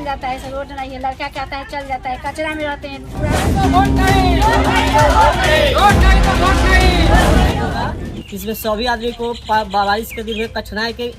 चल जाता है, रोड नहीं है, लड़का कहता है चल जाता है, कचरा में रहते हैं। इसमें सभी आदमी को बारिश के दिन में कठिनाई के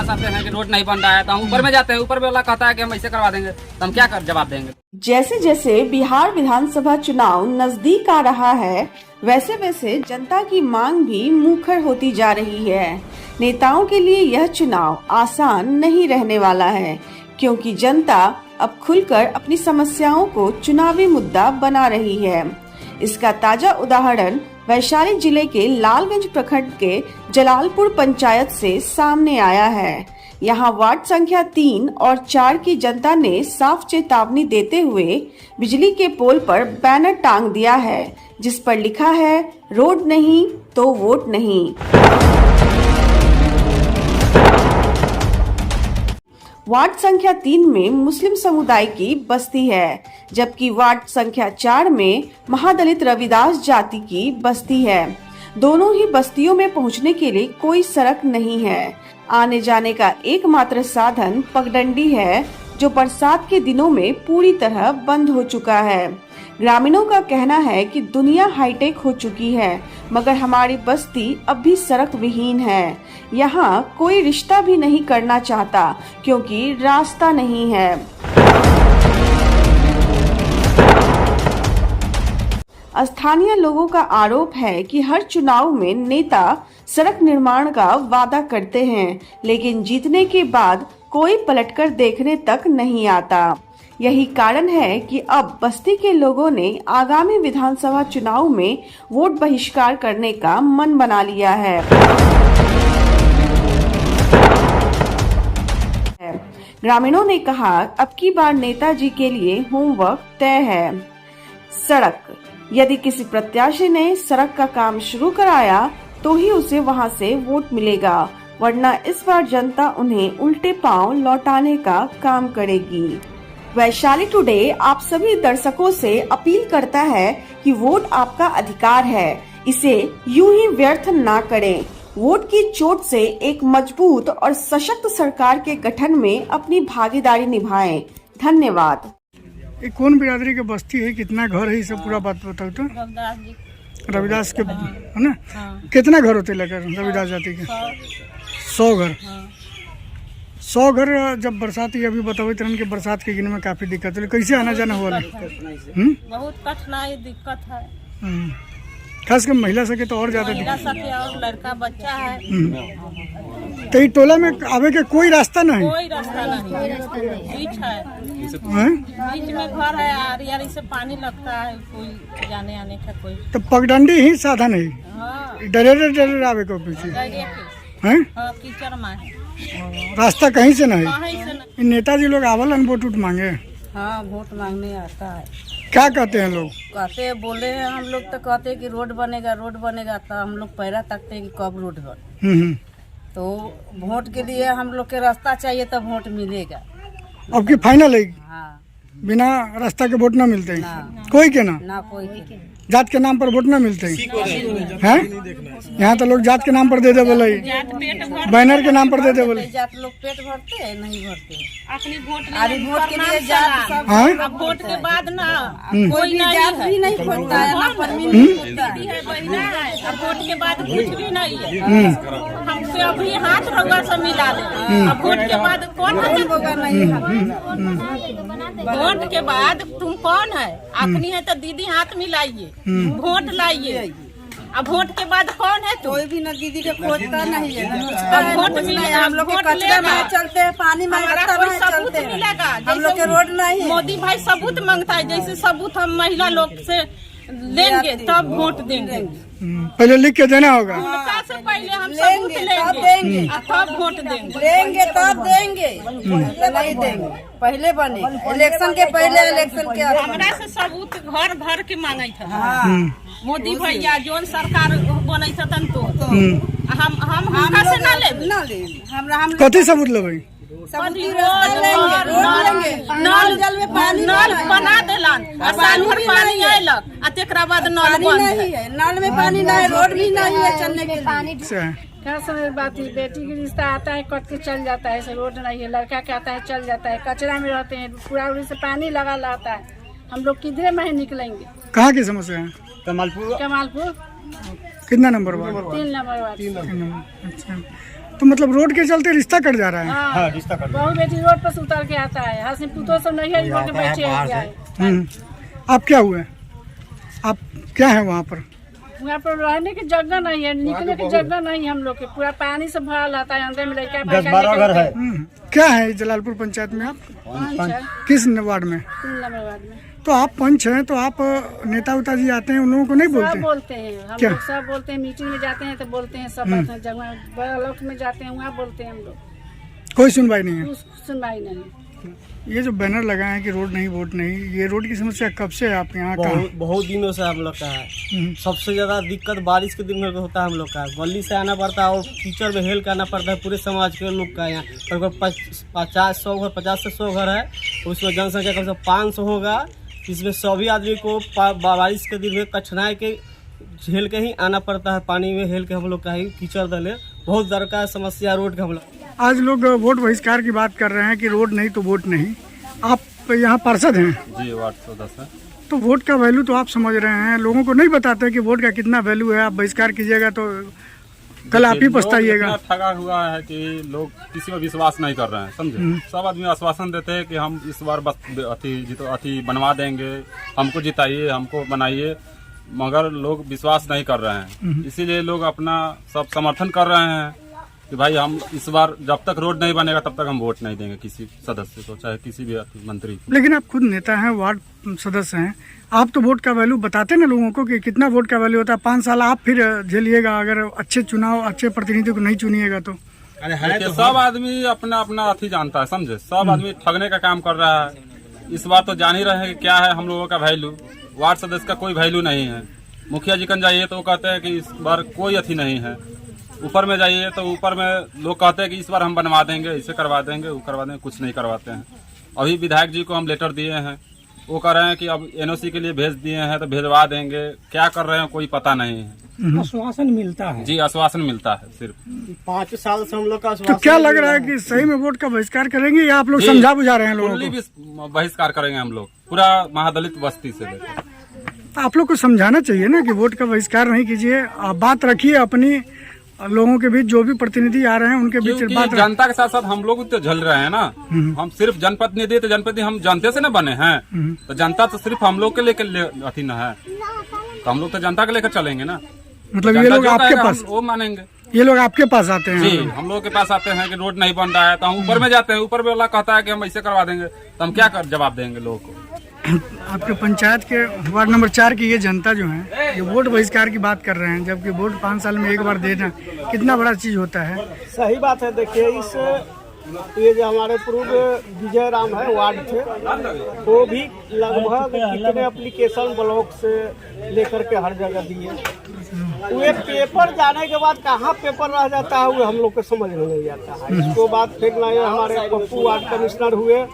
चाहते हैं कि रोड नहीं बन रहा है, तो हम ऊपर में जाते हैं, ऊपर वाला कहता है कि हम ऐसे करवा देंगे, तो हम क्या कर जवाब देंगे। जैसे जैसे बिहार विधानसभा चुनाव नजदीक आ रहा है, वैसे वैसे जनता की मांग भी मुखर होती जा रही है। नेताओं के लिए यह चुनाव आसान नहीं रहने वाला है, क्योंकि जनता अब खुलकर अपनी समस्याओं को चुनावी मुद्दा बना रही है। इसका ताजा उदाहरण वैशाली जिले के लालगंज प्रखंड के जलालपुर पंचायत से सामने आया है। यहाँ वार्ड संख्या 3 और 4 की जनता ने साफ चेतावनी देते हुए बिजली के पोल पर बैनर टांग दिया है, जिस पर लिखा है रोड नहीं तो वोट नहीं। वार्ड संख्या 3 में मुस्लिम समुदाय की बस्ती है, जबकि वार्ड संख्या 4 में महादलित रविदास जाति की बस्ती है। दोनों ही बस्तियों में पहुंचने के लिए कोई सड़क नहीं है। आने जाने का एकमात्र साधन पगडंडी है, जो बरसात के दिनों में पूरी तरह बंद हो चुका है। ग्रामीणों का कहना है कि दुनिया हाईटेक हो चुकी है, मगर हमारी बस्ती अब भी सड़क विहीन है। यहाँ कोई रिश्ता भी नहीं करना चाहता, क्योंकि रास्ता नहीं है। स्थानीय लोगों का आरोप है कि हर चुनाव में नेता सड़क निर्माण का वादा करते हैं, लेकिन जीतने के बाद कोई पलटकर देखने तक नहीं आता। यही कारण है कि अब बस्ती के लोगों ने आगामी विधानसभा चुनाव में वोट बहिष्कार करने का मन बना लिया है। ग्रामीणों ने कहा, अब की बार नेताजी के लिए होमवर्क तय है। सड़क, यदि किसी प्रत्याशी ने सड़क का काम शुरू कराया तो ही उसे वहां से वोट मिलेगा, वरना इस बार जनता उन्हें उल्टे पांव लौटाने का काम करेगी। वैशाली टुडे आप सभी दर्शकों से अपील करता है कि वोट आपका अधिकार है, इसे यूं ही व्यर्थ ना करें। वोट की चोट से एक मजबूत और सशक्त सरकार के गठन में अपनी भागीदारी निभाएं। धन्यवाद। ये कौन बिरादरी के बस्ती है, कितना घर है, ये सब पूरा बात बताओ तो। रविदास के है ना? कितना घर होते लेकर रविदास जाति के? 100 घर। 100 घर। जब बरसात अभी बताओ तरह के बरसात के दिन में काफी दिक्कत है, कैसे आना जाना हुआ? बहुत कठिनाई दिक्कत है, खास कर महिला सके तो और ज्यादा महिला सके और लड़का बच्चा है। तो ये टोला में आवे के कोई रास्ता नहीं? कोई रास्ता नहीं, बीच है, बीच में घर है, आरी से पानी लगता है, कोई जाने आने का कोई। तो पगडंडी ही साधन है? हाँ, डरे आवे को पीछे है, कीचड़ में रास्ता कहीं से नहीं। कहीं से नहीं। नेताजी लोग आवलन वोट मांगे? हाँ, वोट मांगने आता है। क्या कहते हैं लोग? कहते हैं, बोले हैं हम लोग तो कहते हैं कि रोड बनेगा, रोड बनेगा, तो हम लोग पहरा तकते हैं कि कब रोड बने। तो वोट के लिए हम लोग के रास्ता चाहिए, तब वोट मिलेगा। अब की फाइनल है? हाँ, बिना रास्ता के वोट ना मिलते हैं कोई के ना कोई के। जात के नाम पर वोट ना मिलते हैं? यहाँ तो लोग जात के नाम पर दे दे बोले, बैनर के नाम पर दे दे बोले। जात लोग पेट भरते हैं, नहीं भरते अपनी वोट के लिए जात। वोट के बाद ना कोई जात भी नहीं खोलता है, ना परमिट होता है। अब वोट के बाद कुछ भी नहीं है। हमसे अभी हाथ रंगा से मिला ले, अब वोट के बाद कौन होगा? नहीं, वोट के बाद तुम कौन है? अपनी है तो दीदी हाथ मिलाइए, वोट लाइए। अब वोट के बाद कौन है? कोई भी ना दीदी के खोजता नहीं है। अब वोट मिलेगा, हम लोग के कचरे में चलते हैं, पानी में सबूत मिलेगा। हम लोग के रोड नहीं। मोदी भाई सबूत मांगता है, जैसे सबूत हम महिला लोग से लेंगे तब वोट देंगे। पहले लिख के देना होगा। से पहले हम सबूत लेंगे, तब वोट देंगे, तब देंगे, नहीं देंगे। पहले बने इलेक्शन के पहले, इलेक्शन के हमरा से सबूत घर भर के मांगे था। मोदी भैया जोन सरकार बने छन तो हम से ना ले, हमरा कथी सबूत लेबै? नल जल में पानी नल बना देलन, साल भर पानी आयलक, तेकरा बाद नल बंद है। नल में पानी नहीं, रोड भी नहीं है चलने के लिए। क्या समझ बात है, बेटी की रिश्ता आता है कट के चल जाता है, ऐसे रोड नहीं है, लड़का क्या आता है चल जाता है, कचरा में रहते हैं, पूरा उड़ी से पानी लगा रहता है, हम लोग किधरे में निकलेंगे। कहाँ की समस्या है? कमालपुर कितना number ward? 3 number ward. 3 number. अच्छा, तो मतलब रोड के चलते रिश्ता कट जा रहा है। हाँ, बहू बेटी रोड पर से उतर के आता है, हंसी पुतों सब नहीं है, रोड पे बैठे है। आप क्या हुए? आप क्या है वहाँ पर? वहाँ पर रहने की जगह नहीं है, निकलने की जगह नहीं है, हम लोग के पूरा पानी से भरा रहता है, अंदर में लड़का 10-12 घर है। क्या है जलालपुर पंचायत में आप? किस वार्ड में? 3 नंबर वार्ड में। तो आप पंच हैं, तो आप नेता उता जी आते हैं, उन लोगों को नहीं बोलते? सब बोलते हैं, हम लोग सब बोलते हैं, मीटिंग में जाते हैं तो बोलते हैं, सब जगह ब्लॉक में जाते हैं वहाँ बोलते हैं हम लोग, कोई सुनवाई नहीं है। कुछ सुनवाई नहीं। ये जो बैनर लगाए हैं कि रोड नहीं वोट नहीं, ये रोड की समस्या कब से है आप यहाँ? बहुत दिनों से हम लोग का है। सबसे ज्यादा दिक्कत बारिश के दिन में होता है हम लोग का, गली से आना पड़ता है और कीचड़ में हेल के आना पड़ता है पूरे समाज के लोग का। यहाँ लगभग 50 से 100 घर है, उसमें जनसंख्या कम से कम 500 होगा, इसमें सभी आदमी को बारिश के दिन में कठिनाई के झेल के ही आना पड़ता है, पानी में हेल के हम लोग का ही कीचड़ दले, बहुत दरकार समस्या रोड का हम लोग। आज लोग वोट बहिष्कार की बात कर रहे हैं कि रोड नहीं तो वोट नहीं। आप यहाँ पार्षद हैं? जी, वार्ड सदस्य। तो वोट का वैल्यू तो आप समझ रहे हैं, लोगों को नहीं बताते कि वोट का कितना वैल्यू है। आप बहिष्कार कीजिएगा तो कल आप ही पछताइएगा। ठगा हुआ है कि लोग किसी पर विश्वास नहीं कर रहे हैं, समझे। सब आदमी आश्वासन देते हैं कि हम इस बार बस अति बनवा देंगे, हमको जिताइए, हमको बनाइए, मगर लोग विश्वास नहीं कर रहे हैं। इसीलिए लोग अपना सब समर्थन कर रहे हैं कि भाई हम इस बार जब तक रोड नहीं बनेगा तब तक हम वोट नहीं देंगे किसी सदस्य को, चाहे किसी भी मंत्री को। लेकिन आप खुद नेता हैं, वार्ड सदस्य हैं, आप तो वोट का वैल्यू बताते ना लोगों को कि कितना वोट का वैल्यू होता है। 5 साल आप फिर झेलिएगा अगर अच्छे चुनाव, अच्छे प्रतिनिधि को नहीं चुनिएगा तो। सब आदमी अपना अपना अथी जानता है, समझे। सब आदमी ठगने का काम कर रहा है। इस बार तो जान ही रहे हैं कि क्या है हम लोगों का वैल्यू। वार्ड सदस्य का कोई वैल्यू नहीं है। मुखिया जी कन जाइए तो वो कहते हैं कि इस बार कोई अथी नहीं है। ऊपर में जाइए तो ऊपर में लोग कहते हैं कि इस बार हम बनवा देंगे, इसे करवा देंगे, वो करवा देंगे, कुछ नहीं करवाते हैं। अभी विधायक जी को हम लेटर दिए हैं, वो कह रहे हैं कि अब एनओसी के लिए भेज दिए हैं तो भेजवा देंगे, क्या कर रहे हैं कोई पता नहीं है। आश्वासन मिलता है? जी, आश्वासन मिलता है सिर्फ। 5 साल से हम लोग का। तो क्या लग रहा है कि सही में वोट का बहिष्कार करेंगे या आप लोग समझा बुझा रहे हैं लोगों को? बहिष्कार करेंगे हम लोग पूरा महादलित बस्ती से लेकर। आप लोग को समझाना चाहिए ना कि वोट का बहिष्कार नहीं कीजिए, आप बात रखिए अपनी, लोगों के बीच जो भी प्रतिनिधि आ रहे हैं उनके बीच बात। जनता के साथ साथ हम लोग तो झल रहे हैं ना। हम सिर्फ जनप्रतिनिधि, तो जनप्रतिनिधि हम जनता से न बने हैं, तो जनता तो सिर्फ हम लोग के लेकर अथी न है, तो हम लोग तो जनता के लेकर चलेंगे ना। मतलब ये लोग आपके पास, वो मानेंगे। ये लोग आपके पास आते हैं? जी, हम लोग के पास आते हैं कि रोड नहीं बन रहा है, तो हम ऊपर में जाते हैं, ऊपर वाला कहता है कि हम ऐसे करवा देंगे, तो हम क्या जवाब देंगे लोगों को। आपके पंचायत के वार्ड नंबर 4 की ये जनता जो है, ये वोट बहिष्कार की बात कर रहे हैं, जबकि वोट 5 साल में एक बार देना कितना बड़ा चीज होता है। सही बात है। देखिए, इस ये जो हमारे पूर्व विजय राम है वार्ड थे, वो भी लगभग कितने एप्लीकेशन ब्लॉक से लेकर के हर जगह दिए। वे पेपर जाने के बाद कहाँ पेपर रह जाता है वो हम लोग को समझ में नहीं आता है। इसको बाद फिर नए हमारे पप्पू वार्ड कमिश्नर हुए,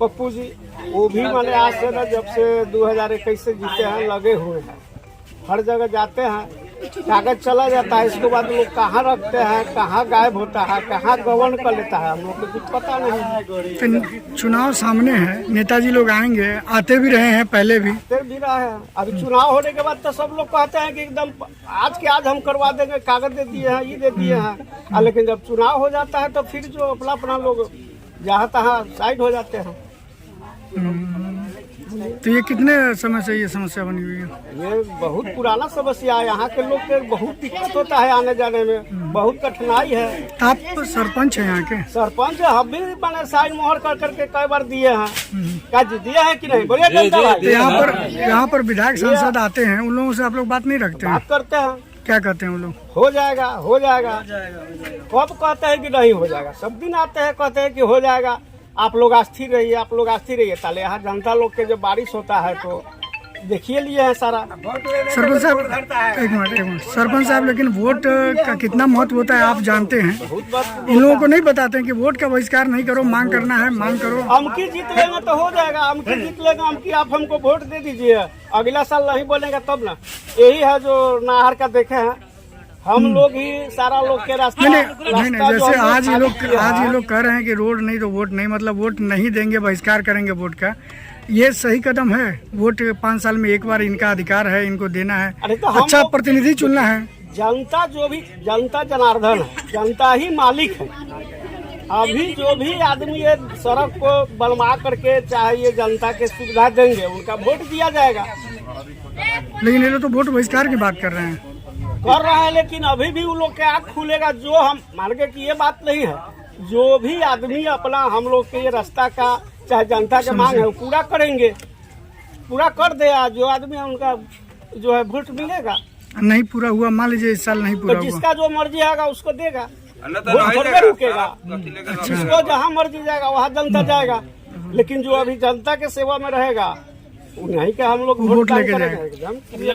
पप्पू जी, वो भी मैंने आज से ना जब से 2021 से जीते हैं लगे हुए हैं, हर जगह जाते हैं, कागज चला जाता है, इसके बाद लोग कहाँ रखते हैं, कहाँ गायब होता है, कहाँ गवर्न कर लेता है, हम लोग को कुछ पता नहीं। तो चुनाव सामने है, नेताजी लोग आएंगे, आते भी रहे हैं पहले भी, आते भी रहे हैं। अभी चुनाव होने के बाद तो सब लोग कहते हैं कि एकदम आज के आज हम करवा देंगे, कागज दे दिए हैं, ये दे दिए हैं, लेकिन जब चुनाव हो जाता है तो फिर जो अपना अपना लोग जहाँ तहाँ साइड हो जाते हैं। तो ये कितने समय से ये समस्या बनी हुई है? ये बहुत पुराना समस्या है। यहाँ के लोग के बहुत दिक्कत होता है आने जाने में, बहुत कठिनाई है। आप सरपंच हैं यहाँ के? सरपंच हम भी मैंने साइन मोहर कर करके कई बार दिए हैं। क्या जी दिया है कि नहीं? बोलिए। तो यहाँ पर विधायक सांसद आते हैं, उन लोगों से आप लोग बात नहीं रखते हैं? बात करते हैं। क्या कहते हैं वो लोग? हो जाएगा, हो जाएगा। कब कहते हैं कि नहीं हो जाएगा? सब दिन आते हैं, कहते हैं कि हो जाएगा, आप लोग स्थिर रहिए, आप लोग स्थिर रहिए। ताले यहाँ जनता लोग के जब बारिश होता है तो देखिए लिए है सारा। सरपंच साहब एक मिनट, सरपंच साहब, लेकिन वोट का कितना महत्व होता है आप जानते हैं? इन लोगों को नहीं बताते हैं कि वोट का बहिष्कार नहीं करो, मांग करना है मांग करो। अमकी जीत लेंगे तो हो जाएगा, अमकी जीत लेंगे, अमकी आप हमको वोट दे दीजिए, अगला साल नहीं बोलेंगे तब ना। यही है जो नाहर का देखे हैं, हम लोग ही सारा लोग के रास्ता नहीं, जो जैसे हम आज ये लोग किया है, कह रहे हैं कि रोड नहीं तो वोट नहीं, मतलब वोट नहीं देंगे, बहिष्कार करेंगे वोट का। ये सही कदम है? वोट 5 साल में एक बार इनका अधिकार है, इनको देना है, अरे तो हम अच्छा लोग- प्रतिनिधि चुनना है। जनता जनता जनार्दन है, जनता ही मालिक है। अभी जो भी आदमी ये सड़क को बनवा करके चाहे ये जनता के सुविधा देंगे, उनका वोट दिया जाएगा। लेकिन ये लोग तो वोट बहिष्कार की बात कर रहे हैं। कर रहे हैं, लेकिन अभी भी उन लोग के आँख खुलेगा। जो हम मान के कि ये बात नहीं है, जो भी आदमी अपना हम लोग के ये रास्ता का चाहे जनता के मांग है वो पूरा करेंगे, पूरा कर दे। जो आदमी है उनका जो है वोट मिलेगा। नहीं पूरा हुआ, मान लीजिए इस साल नहीं पूरा तो हुआ, जिसका जो मर्जी आएगा उसको देगा, वोट थोड़े रुकेगा। जिसको जहाँ मर्जी जाएगा वहाँ जनता जाएगा। लेकिन जो अभी जनता के सेवा में रहेगा, उन्हीं के हम लोग वोट दान लेके करेंगे।